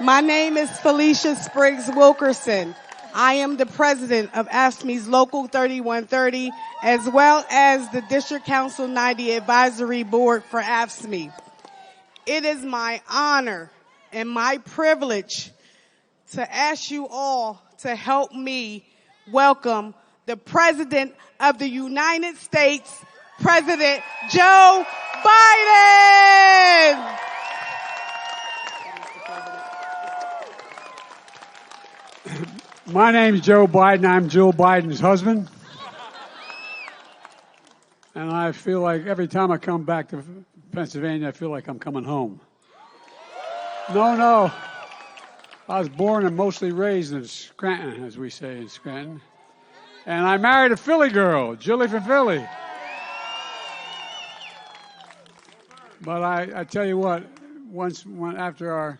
My name is Felicia Spriggs Wilkerson. I am the president of AFSCME's Local 3130, as well as the District Council 90 Advisory Board for AFSCME. It is my honor and my privilege to ask you all to help me welcome the President of the United States, President Joe Biden. My name's Joe Biden. I'm Jill Biden's husband. And I feel like every time I come back to Pennsylvania, I feel like I'm coming home. No. I was born and mostly raised in Scranton, as we say in Scranton. And I married a Philly girl, Jilly from Philly. But I tell you what, after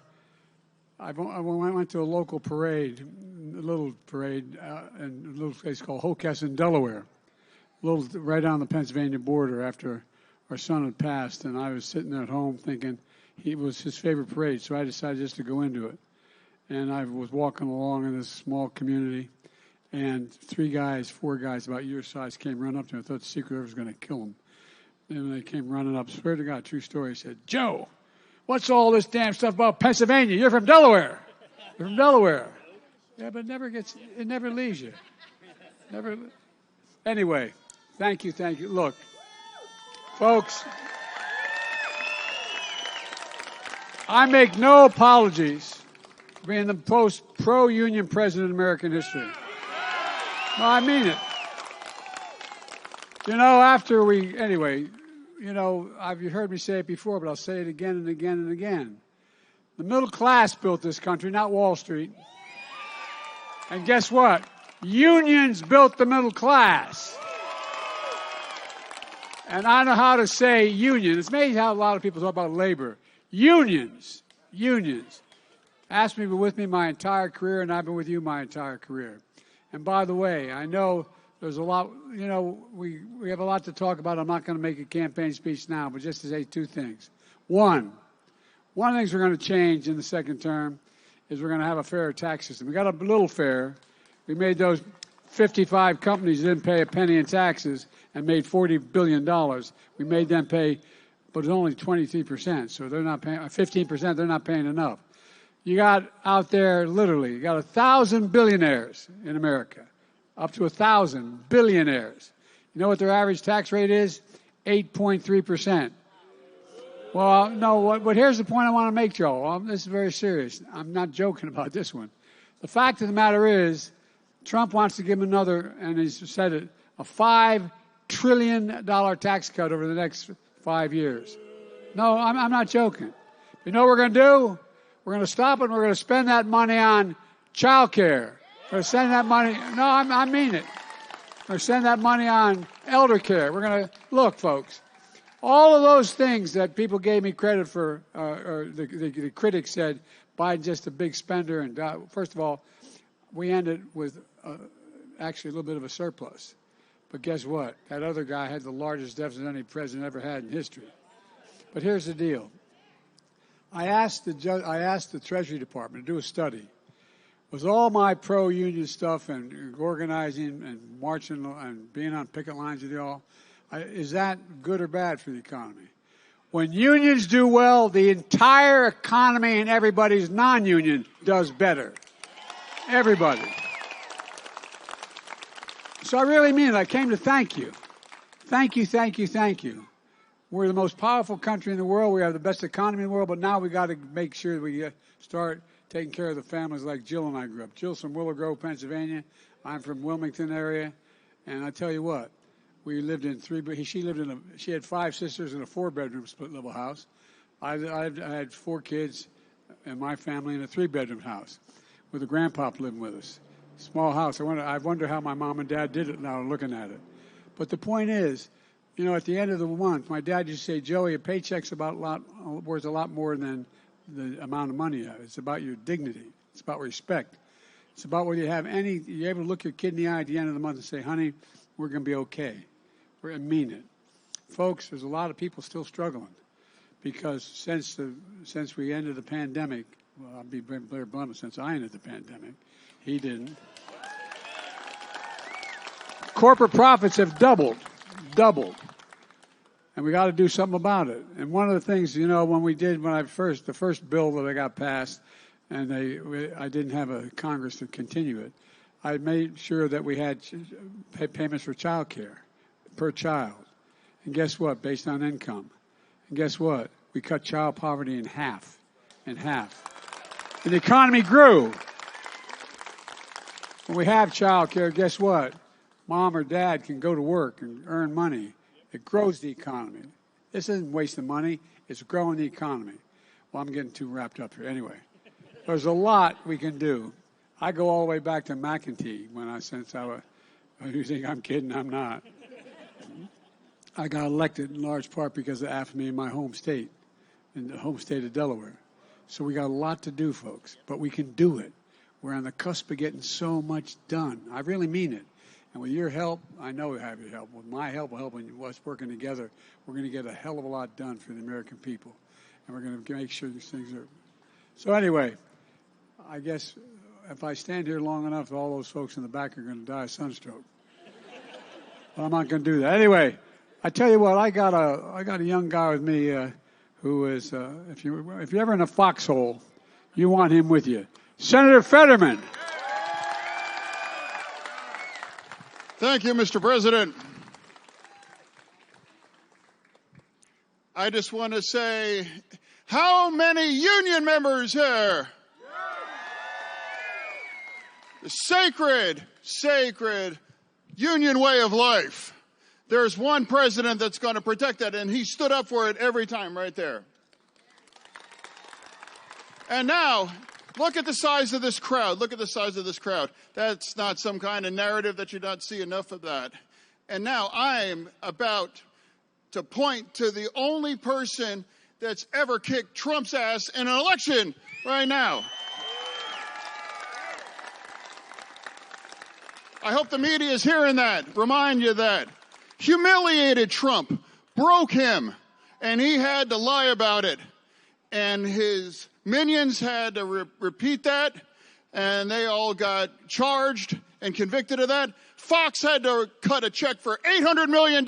I went to a local parade, a little parade in a little place called Hockessin, Delaware, right on the Pennsylvania border after our son had passed. And I was sitting at home thinking it was his favorite parade, so I decided just to go into it. And I was walking along in this small community, and four guys about your size came running up to me. I thought the Secret Service was going to kill them. And they came running up, swear to God, true story. He said, "Joe, what's all this damn stuff about Pennsylvania? You're from Delaware. You're from Delaware." Yeah, but it never leaves you. Never. Anyway, thank you. Look, folks, I make no apologies for being the most pro-union president in American history. No, I mean it. You've heard me say it before, but I'll say it again and again and again. The middle class built this country, not Wall Street. And guess what? Unions built the middle class. And I know how to say union. It's amazing how a lot of people talk about labor. Unions. Asked me to be with me my entire career, and I've been with you my entire career. And by the way, I know there's a lot, we have a lot to talk about. I'm not going to make a campaign speech now, but just to say two things. One of the things we're going to change in the second term is we're going to have a fairer tax system. We got a little fair. We made those 55 companies that didn't pay a penny in taxes and made $40 billion. We made them pay, but it's only 23%, so they're not paying, 15%, they're not paying enough. You got out there, literally, you got 1,000 billionaires in America, up to 1,000 billionaires. You know what their average tax rate is? 8.3%. Well, no, but here's the point I want to make, Joe. This is very serious. I'm not joking about this one. The fact of the matter is, Trump wants to give him another, and he's said it, a $5 trillion tax cut over the next 5 years. No, I'm not joking. You know what we're going to do? We're going to stop it, and we're going to spend that money on child care. We're going to send that money. No, I mean it. We're going to send that money on elder care. We're going to, look, folks, all of those things that people gave me credit for, or the critics said, Biden's just a big spender. And first of all, we ended with actually a little bit of a surplus. But guess what? That other guy had the largest deficit any president ever had in history. But here's the deal. I asked the Treasury Department to do a study. Was all my pro-union stuff and organizing and marching and being on picket lines with y'all, is that good or bad for the economy? When unions do well, the entire economy and everybody's non-union does better. Everybody. So I really mean it. I came to thank you. Thank you. We're the most powerful country in the world. We have the best economy in the world, but now we got to make sure that we start taking care of the families like Jill and I grew up. Jill's from Willow Grove, Pennsylvania. I'm from Wilmington area. And I tell you what, we lived in she had 5 sisters in a 4-bedroom split-level house. I had 4 kids and my family in a 3-bedroom house with a grandpa living with us. Small house. I wonder how my mom and dad did it now looking at it. But the point is, at the end of the month, my dad used to say, "Joey, a paycheck's worth a lot more than the amount of money you have. It's about your dignity. It's about respect. It's about whether you're able to look your kid in the eye at the end of the month and say, honey, we're going to be okay. We're going to mean it." Folks, there's a lot of people still struggling because since we ended the pandemic, Well, I'll be very blunt since I ended the pandemic. He didn't. Corporate profits have doubled. And we got to do something about it. And one of the things, the first bill that I got passed, and I didn't have a Congress to continue it, I made sure that we had payments for child care per child. And guess what? Based on income. And guess what? We cut child poverty in half. And the economy grew. When we have child care, guess what? Mom or dad can go to work and earn money. It grows the economy. This isn't wasting money. It's growing the economy. Well, I'm getting too wrapped up here. Anyway, there's a lot we can do. I go all the way back to McEntee you think I'm kidding? I'm not. I got elected in large part because of AFSCME in my home state, in the home state of Delaware. So we got a lot to do, folks, but we can do it. We're on the cusp of getting so much done. I really mean it. And with your help, I know we have your help. With my help, helping us working together, we're going to get a hell of a lot done for the American people. And we're going to make sure these things are. So anyway, I guess if I stand here long enough, all those folks in the back are going to die of sunstroke. But I'm not going to do that. Anyway, I tell you what, I got a young guy with me who is, if you're ever in a foxhole, you want him with you. Senator Fetterman. Thank you, Mr. President. I just want to say, how many union members here? The sacred union way of life. There's one president that's going to protect that, and he stood up for it every time right there. And now, look at the size of this crowd. Look at the size of this crowd. That's not some kind of narrative that you don't see enough of that. And now I'm about to point to the only person that's ever kicked Trump's ass in an election right now. I hope the media is hearing that. Remind you that. Humiliated Trump, broke him, and he had to lie about it. And his minions had to repeat that, and they all got charged and convicted of that. Fox had to cut a check for $800 million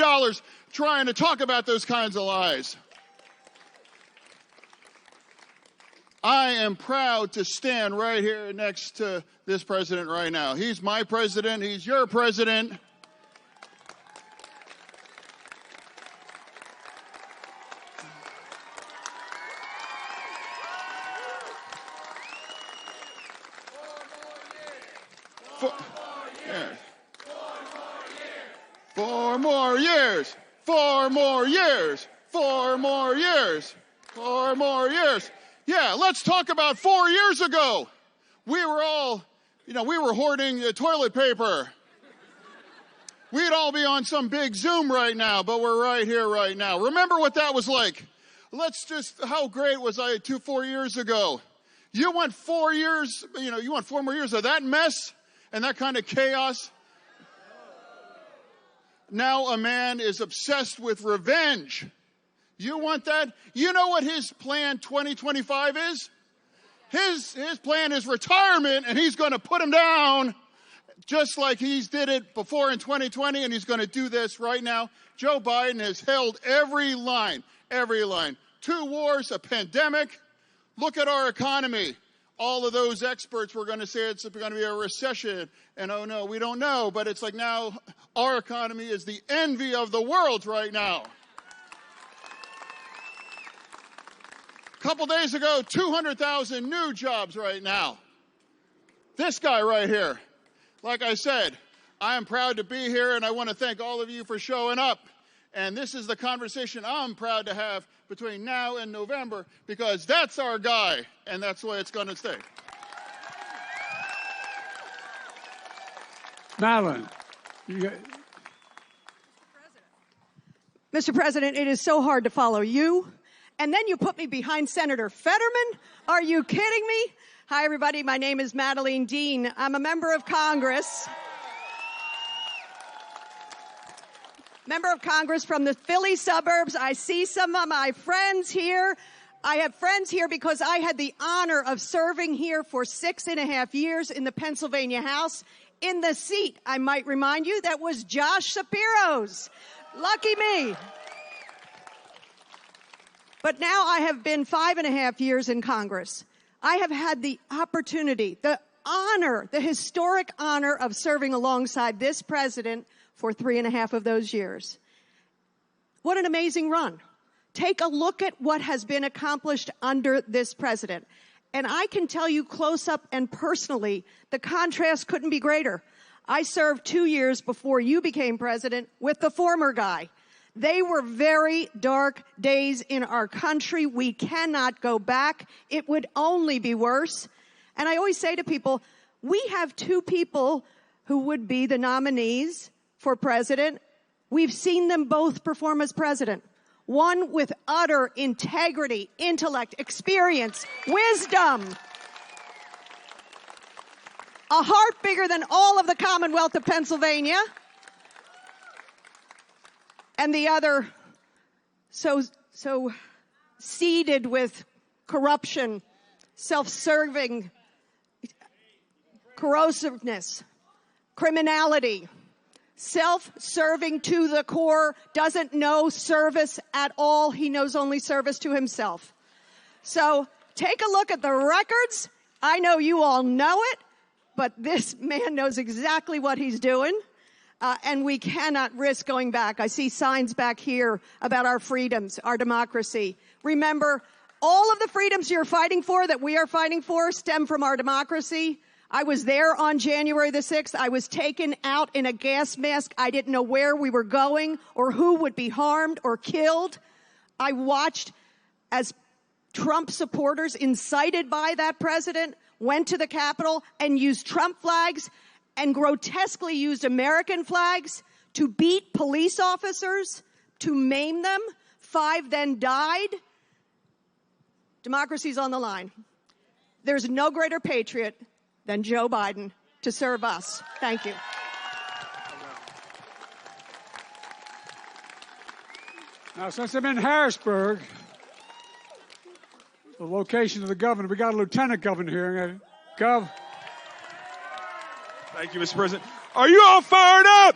trying to talk about those kinds of lies. I am proud to stand right here next to this president right now. He's my president. He's your president. Four more years. 4 more years. 4 more years. 4 more years. Yeah, let's talk about 4 years ago. We were all, we were hoarding toilet paper. We'd all be on some big Zoom right now, but we're right here right now. Remember what that was like. How great was I 4 years ago? You want 4 years, you want 4 more years of that mess and that kind of chaos? Now a man is obsessed with revenge. You want that? You know what his plan 2025 is? His plan is retirement, and he's going to put him down just like he's did it before in 2020, and he's going to do this right now. Joe Biden has held every line. 2 wars, a pandemic. Look at our economy. All of those experts were going to say it's going to be a recession. And oh no, we don't know. But it's like now our economy is the envy of the world right now. A couple days ago, 200,000 new jobs right now. This guy right here. Like I said, I am proud to be here, and I want to thank all of you for showing up. And this is the conversation I'm proud to have between now and November, because that's our guy, and that's the way it's going to stay. Madeline. Mr. President, it is so hard to follow you. And then you put me behind Senator Fetterman? Are you kidding me? Hi, everybody. My name is Madeline Dean. I'm a member of Congress. Member of Congress from the Philly suburbs. I see some of my friends here. I have friends here because I had the honor of serving here for 6.5 years in the Pennsylvania House. In the seat, I might remind you, that was Josh Shapiro's. Lucky me. But now I have been 5.5 years in Congress. I have had the opportunity, the honor, the historic honor of serving alongside this president for 3.5 of those years. What an amazing run. Take a look at what has been accomplished under this president. And I can tell you close up and personally, the contrast couldn't be greater. I served 2 years before you became president with the former guy. They were very dark days in our country. We cannot go back. It would only be worse. And I always say to people, we have 2 people who would be the nominees for president. We've seen them both perform as president. One with utter integrity, intellect, experience, wisdom, a heart bigger than all of the Commonwealth of Pennsylvania, and the other so seeded with corruption, self-serving, corrosiveness, criminality, self-serving to the core, doesn't know service at all. He knows only service to himself. So take a look at the records. I know you all know it, but this man knows exactly what he's doing. And we cannot risk going back. I see signs back here about our freedoms, our democracy. Remember, all of the freedoms you're fighting for, that we are fighting for, stem from our democracy. I was there on January the 6th. I was taken out in a gas mask. I didn't know where we were going or who would be harmed or killed. I watched as Trump supporters, incited by that president, went to the Capitol and used Trump flags and grotesquely used American flags to beat police officers, to maim them. 5 then died. Democracy's on the line. There's no greater patriot than Joe Biden to serve us. Thank you. Now, since I'm in Harrisburg, the location of the governor, we got a lieutenant governor here. Gov. Thank you, Mr. President. Are you all fired up?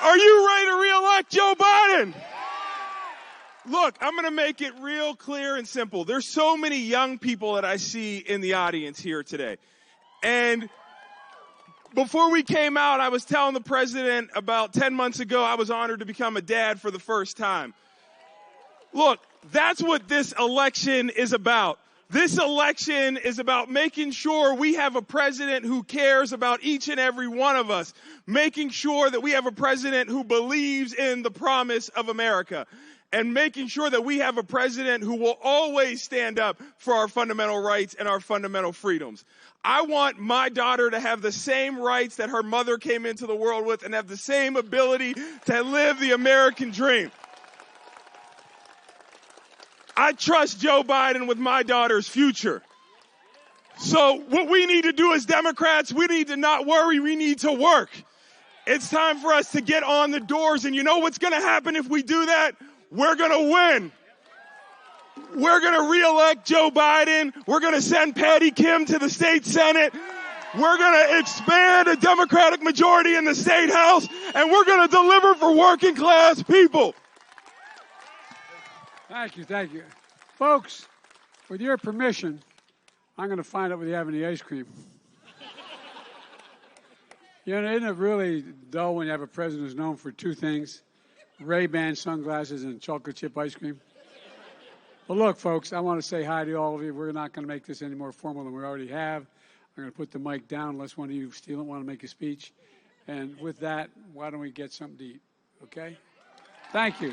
Are you ready to re-elect Joe Biden? Look, I'm going to make it real clear and simple. There's so many young people that I see in the audience here today. And before we came out, I was telling the president about 10 months ago, I was honored to become a dad for the first time. Look, that's what this election is about. This election is about making sure we have a president who cares about each and every one of us, making sure that we have a president who believes in the promise of America, and making sure that we have a president who will always stand up for our fundamental rights and our fundamental freedoms. I want my daughter to have the same rights that her mother came into the world with and have the same ability to live the American dream. I trust Joe Biden with my daughter's future. So what we need to do as Democrats, we need to not worry, we need to work. It's time for us to get on the doors, and you know what's going to happen if we do that? We're going to win. We're going to re-elect Joe Biden. We're going to send Patty Kim to the state Senate. We're going to expand a Democratic majority in the state House, and we're going to deliver for working class people. Thank you, thank you. Folks, with your permission, I'm going to find out whether you have any ice cream. You know, isn't it really dull when you have a president who's known for 2 things? Ray-Ban sunglasses and chocolate chip ice cream. Well, look, folks, I want to say hi to all of you. We're not going to make this any more formal than we already have. I'm going to put the mic down unless one of you steal it, want to make a speech. And with that, why don't we get something to eat, okay? Thank you.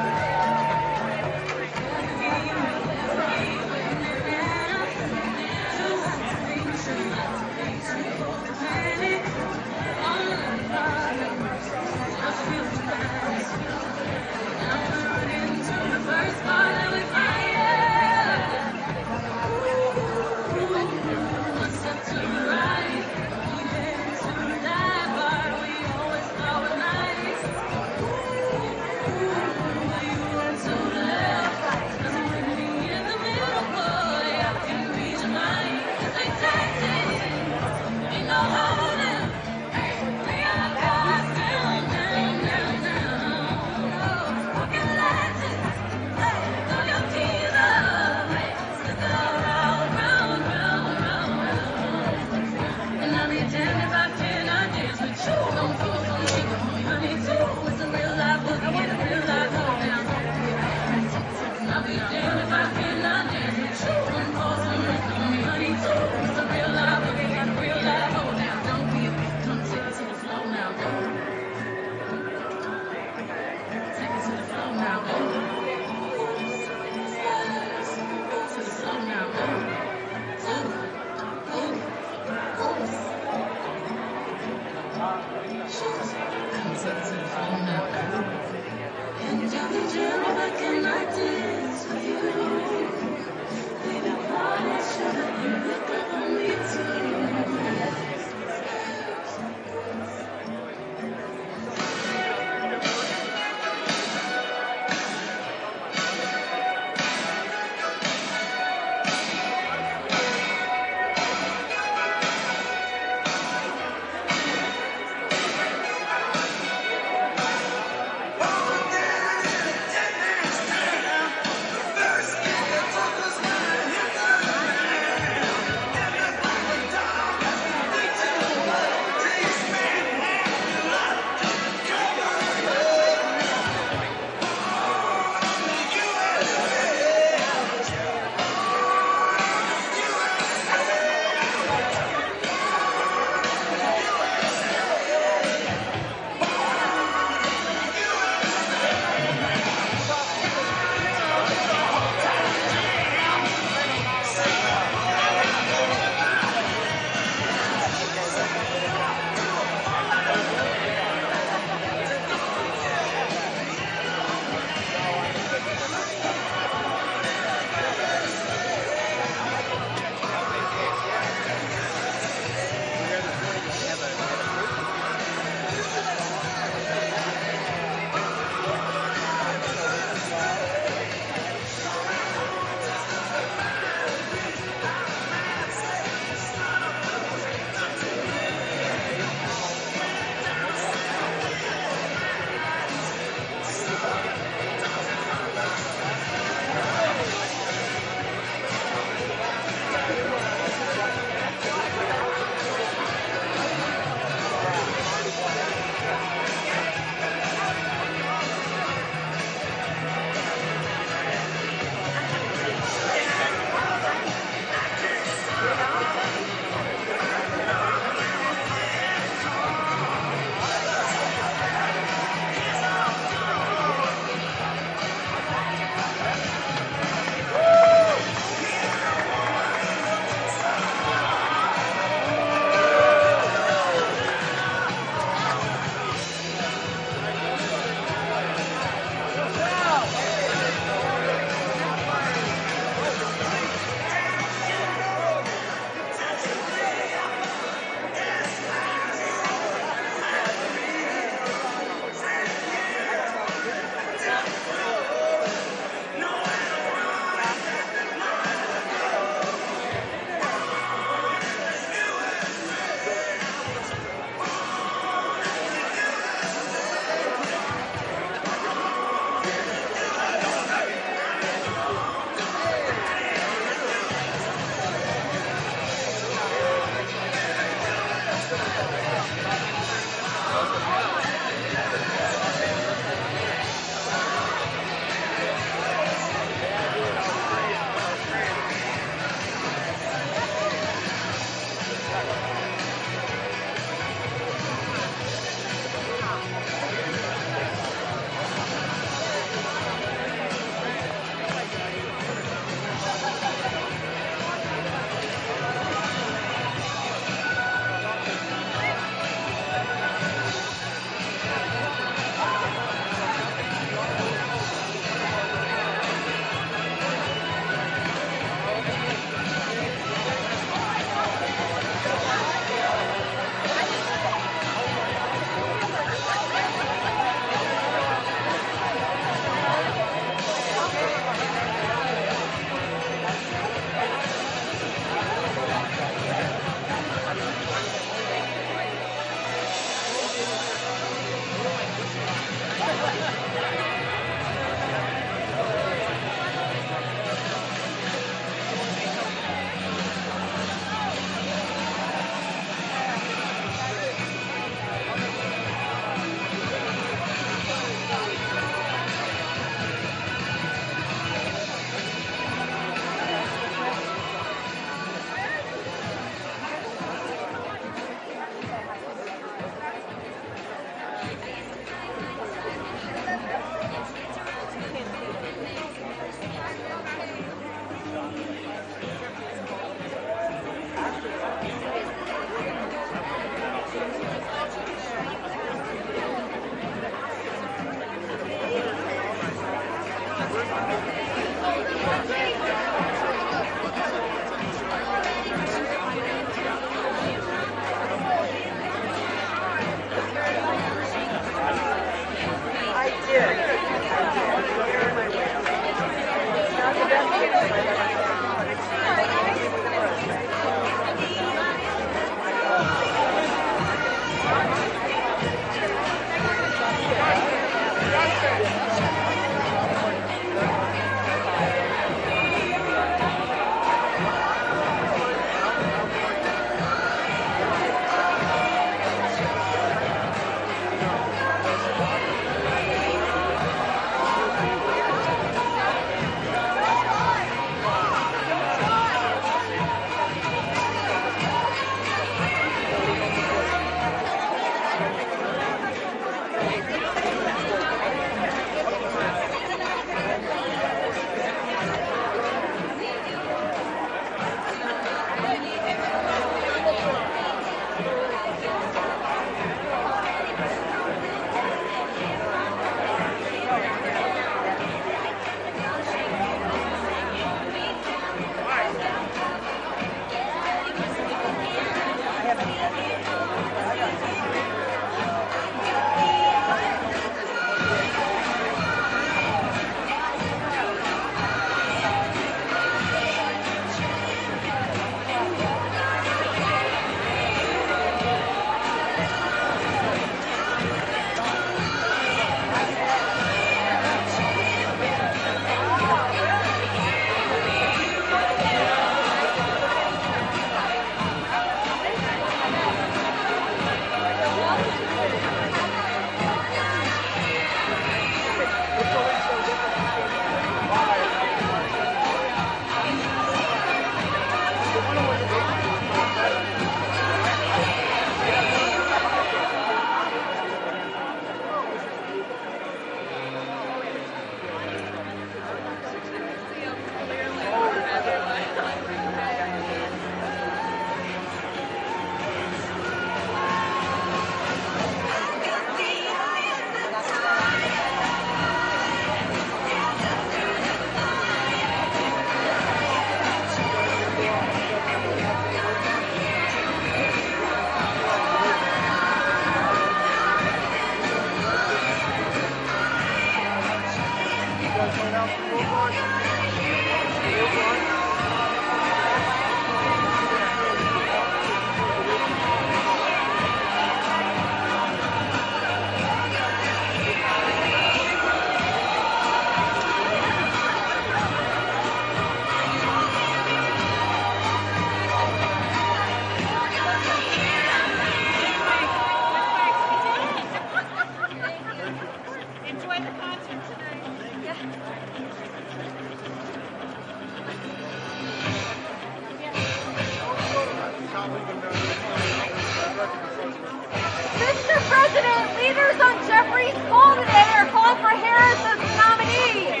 Mr. President, leaders on Jeffrey's call today are calling for Harris as the nominee.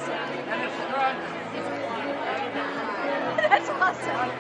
awesome. That's awesome.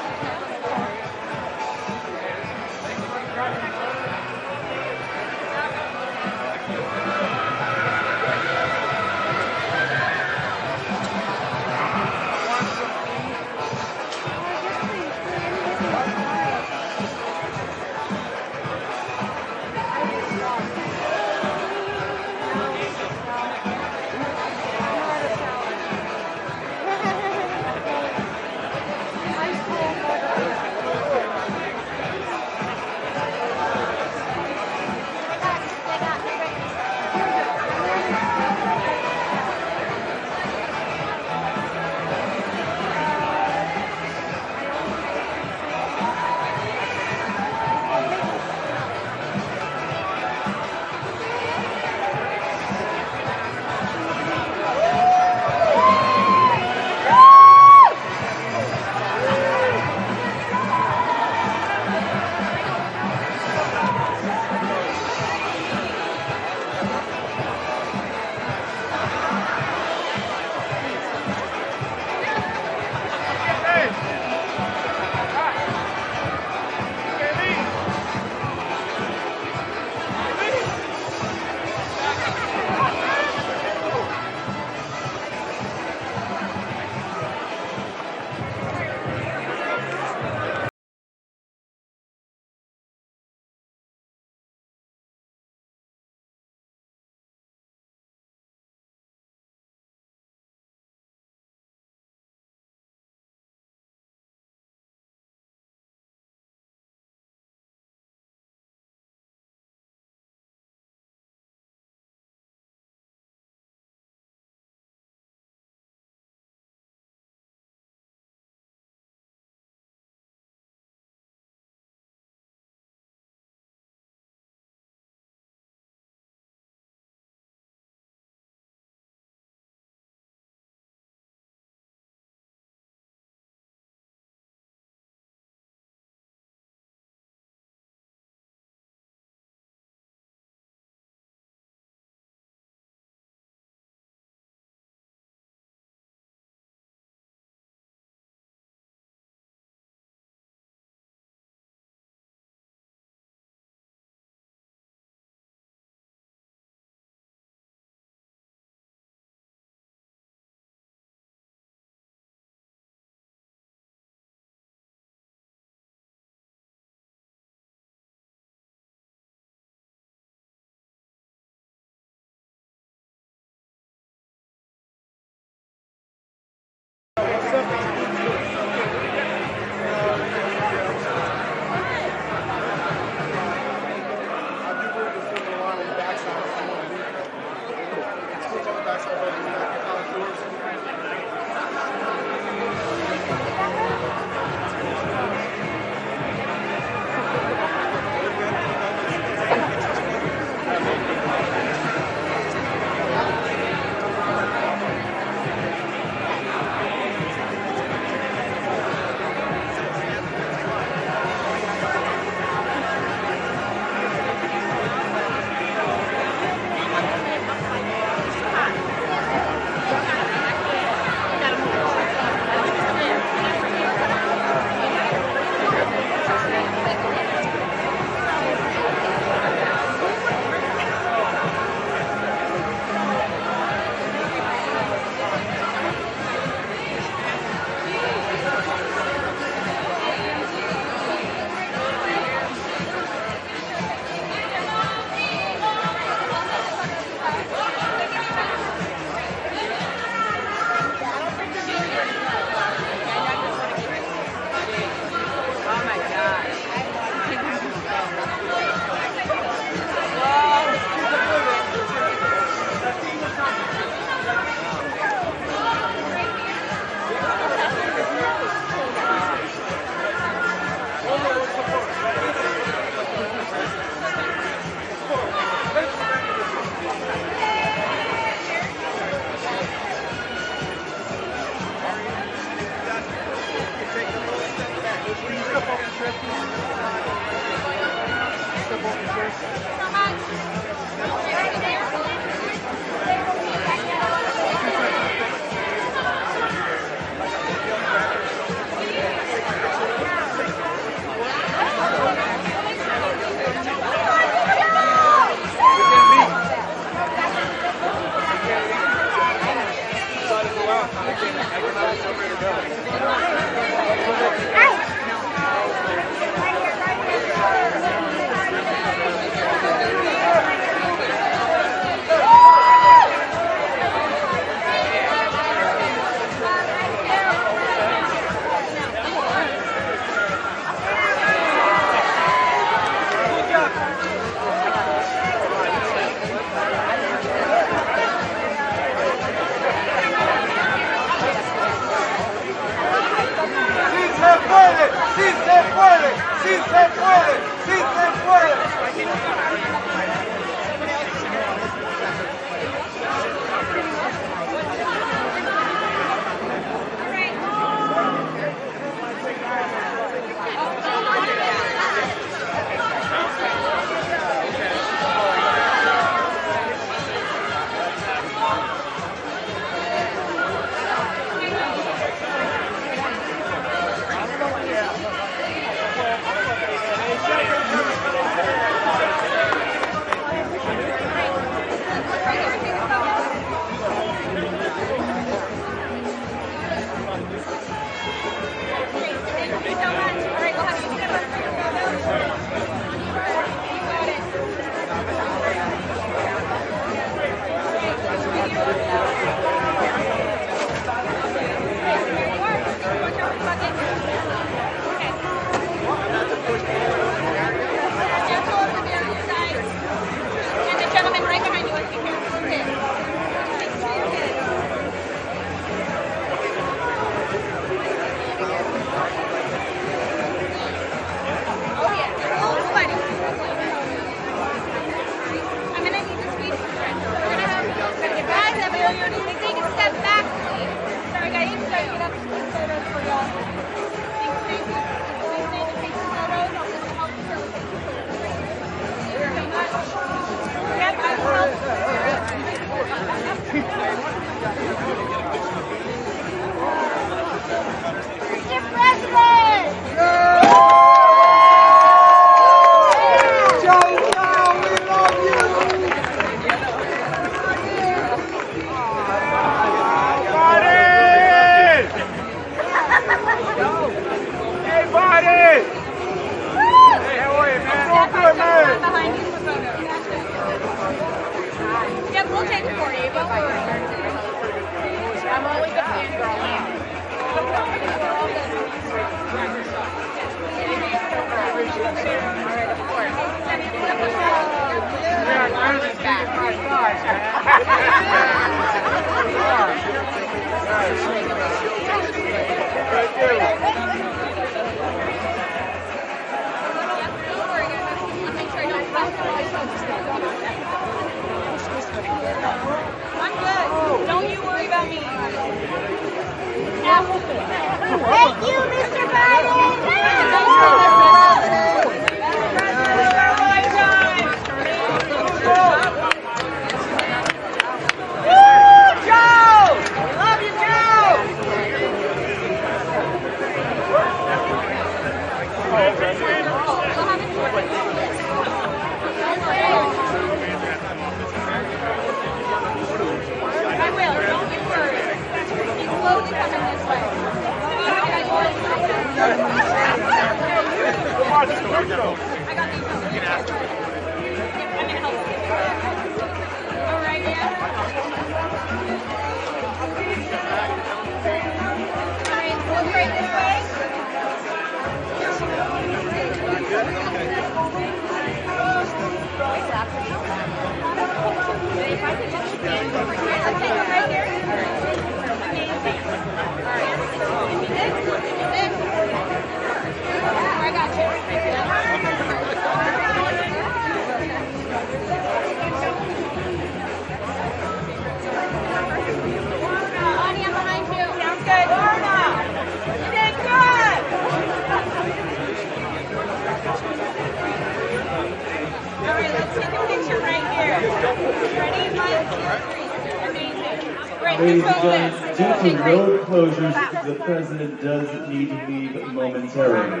Ladies and gentlemen, due to road closures, the president does need to leave momentarily.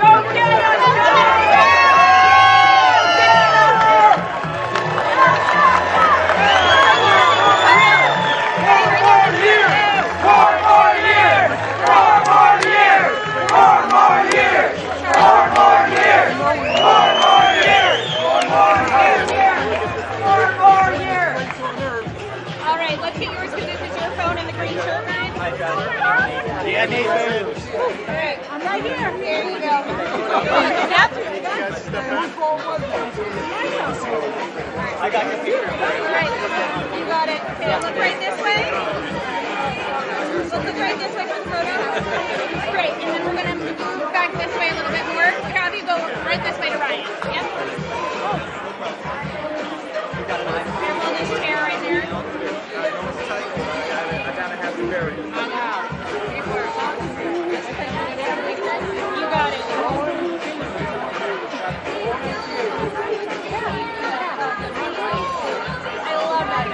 Go get it! I got your picture. Right. You got it. Okay, look right this way. Look right this way for the photo. Great. And then we're going to move back this way a little bit more. Have you go right this way to Ryan. Yep. Careful of this chair right there. I gotta have you buried. You got it. I love that.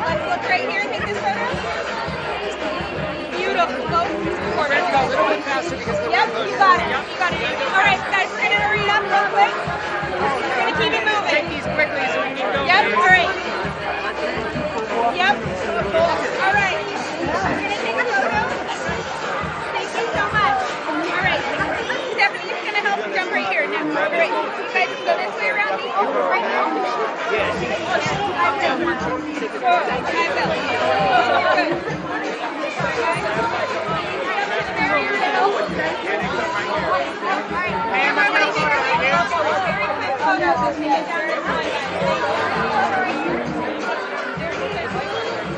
Let's look right here and take this photo. Beautiful. Go forward. Go a little bit faster because the Yep, you got it. You got it. All right, guys, we're gonna hurry it up real quick. We're gonna keep it moving. take these quickly so we can go. Yep. All right. Yep. All right. We're gonna take a photo. Thank you so much. All right. Stephanie, you're gonna help jump right here. Now, all right. You guys go this way around me. Right now. I will. You're good.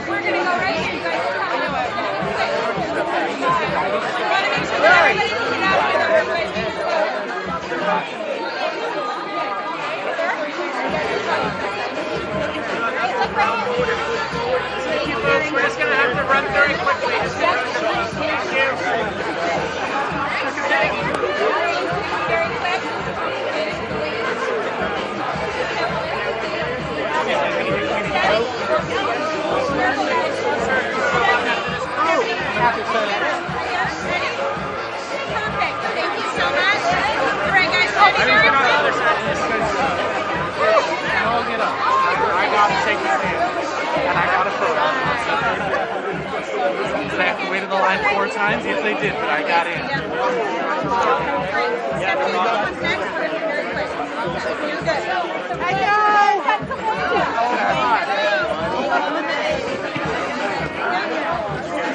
We're gonna go right here, you guys. I want to make sure that everybody can get out of here. You guys need to go. Right, look right here. We're just gonna have to run very quickly. Thank you. Very quick. Perfect. Thank you so much. All right, guys. I'll be very quick. I gotta take this in. And I got a photo. Did I have to wait in the line 4 times? Yes, they did, but I got in. Stephanie, what's next? Very quick. You're good. Hi,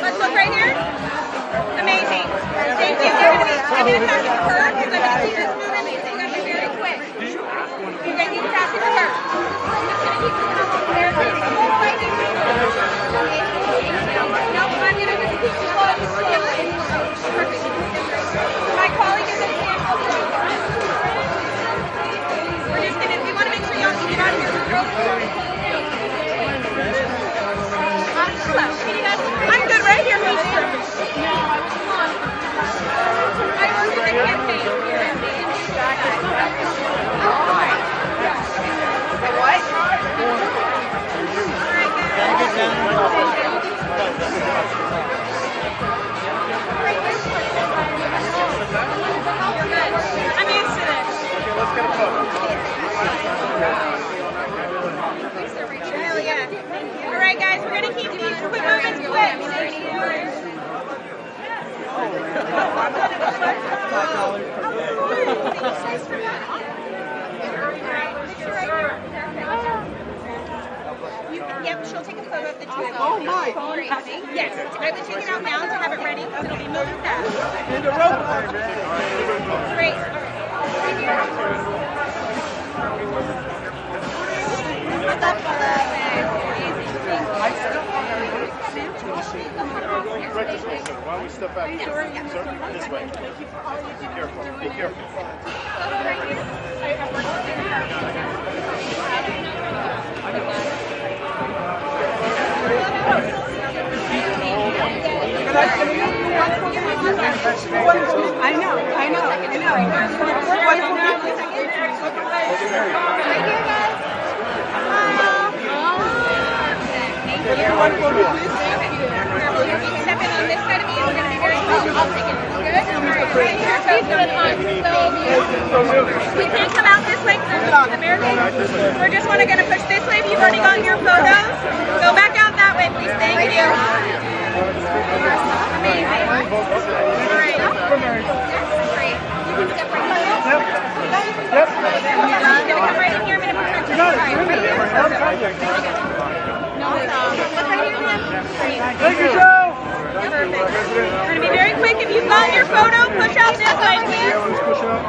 let's look right here. Amazing. Thank you. I'm going to pass it to her because I'm going to see this move amazing. I'm going to be very quick. You guys need to pass it to her. I'm just going to keep moving over there. No, I'm going to just keep slowly. Perfect. My colleague is going to stand up. We're just going to, we want to make sure y'all can get out of here. Hello. I'm good right here, Lisa. I work in the campaign. What? I'm used to this. Okay, let's get a photo. Hell yeah. All right, guys, we're going to keep these quick movements quick. Yep, she'll take a photo of the two of you. Oh my! Yes, I would take it out now to have it ready because it'll be moving fast. In the rope! Great. Right this way, sir. Why don't we step back? Sir, this way. Be careful. Be careful. Stepping on this side of me, we're going to be very close. I'll take it. Good? All right, right here. We can't come out this way because there's American. We're just going to push this way. If you've already gotten your photos, go back out that way, please. Thank you. Amazing. All right. Great. You can step right here. Yep. I'm going to come right in here. I'm going to put your right here. No, look right here. Thank you, Joe! Perfect. We're going to be very quick. If you've got your photo, push out this way, please. Let's push it up.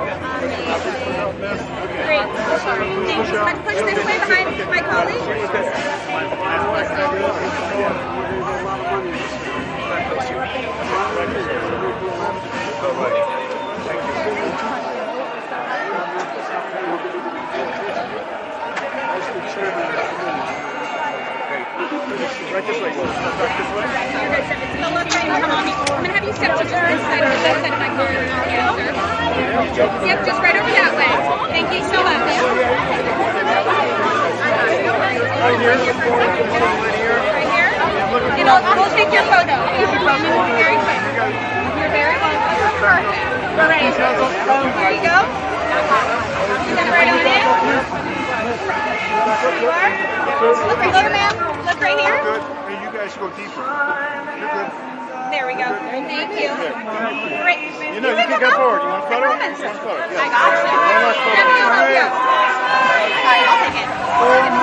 Great. Thanks. Let's push this way behind my colleague. Right this way. Back this way. So look right here. I'm going to have you step to just this side or that side of my car. Yep, just right over that way. Thank you so much. Right here. Right here. And we'll take your photo. Very quick. You're very welcome. Perfect. All right. Here you go. Step right on in. Here you are. Look right here, ma'am. Look right here. Good. Hey, you guys go deeper. You're good. There we go. Thank you. Great. You know, you can go forward. You want a photo? I Yeah. got you. One last photo. Let me help you. All right, I'll take it.